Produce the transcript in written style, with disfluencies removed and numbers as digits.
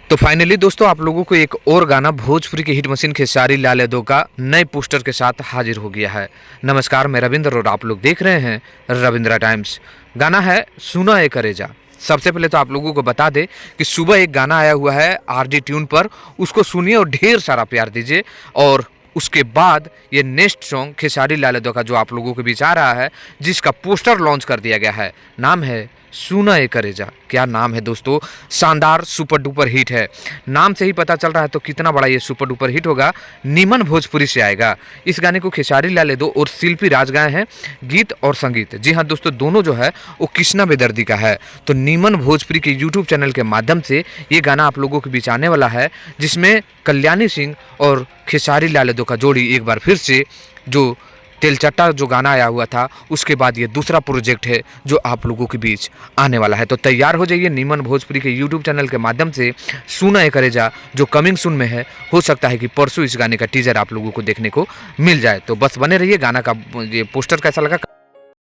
तो फाइनली दोस्तों आप लोगों को एक और गाना भोजपुरी के हिट मशीन खेसारी लाल यादव का नए पोस्टर के साथ हाजिर हो गया है। नमस्कार, मैं रविंद्र और आप लोग देख रहे हैं रविंद्रा टाइम्स। गाना है सुना ए करेजा। सबसे पहले तो आप लोगों को बता दें कि सुबह एक गाना आया हुआ है आरडी ट्यून पर, उसको सुनिए और ढेर सारा प्यार दीजिए। और उसके बाद ये नेक्स्ट सॉन्ग खेसारी लाल यादव का जो आप लोगों के बीच आ रहा है, जिसका पोस्टर लॉन्च कर दिया गया है, नाम है सुना ए करेजा। क्या नाम है दोस्तों, शानदार सुपर डुपर हिट है। नाम से ही पता चल रहा है तो कितना बड़ा ये सुपर डुपर हिट होगा। नीमन भोजपुरी से आएगा। इस गाने को खेसारी लाल यादव और शिल्पी राज गाए हैं, गीत और संगीत। जी हाँ दोस्तों, दोनों जो है वो कृष्णा बेदर्दी का है। तो नीमन भोजपुरी के यूट्यूब चैनल के माध्यम से ये गाना आप लोगों के बीच आने वाला है, जिसमें कल्याणी सिंह और खेसारी लाल यादव का जोड़ी एक बार फिर से, जो तेलचट्टा जो गाना आया हुआ था उसके बाद ये दूसरा प्रोजेक्ट है जो आप लोगों के बीच आने वाला है। तो तैयार हो जाइए नीमन भोजपुरी के यूट्यूब चैनल के माध्यम से सुना ए करेजा, जो कमिंग सून में है। हो सकता है कि परसों इस गाने का टीजर आप लोगों को देखने को मिल जाए। तो बस बने रहिए। गाना का ये पोस्टर कैसा लगा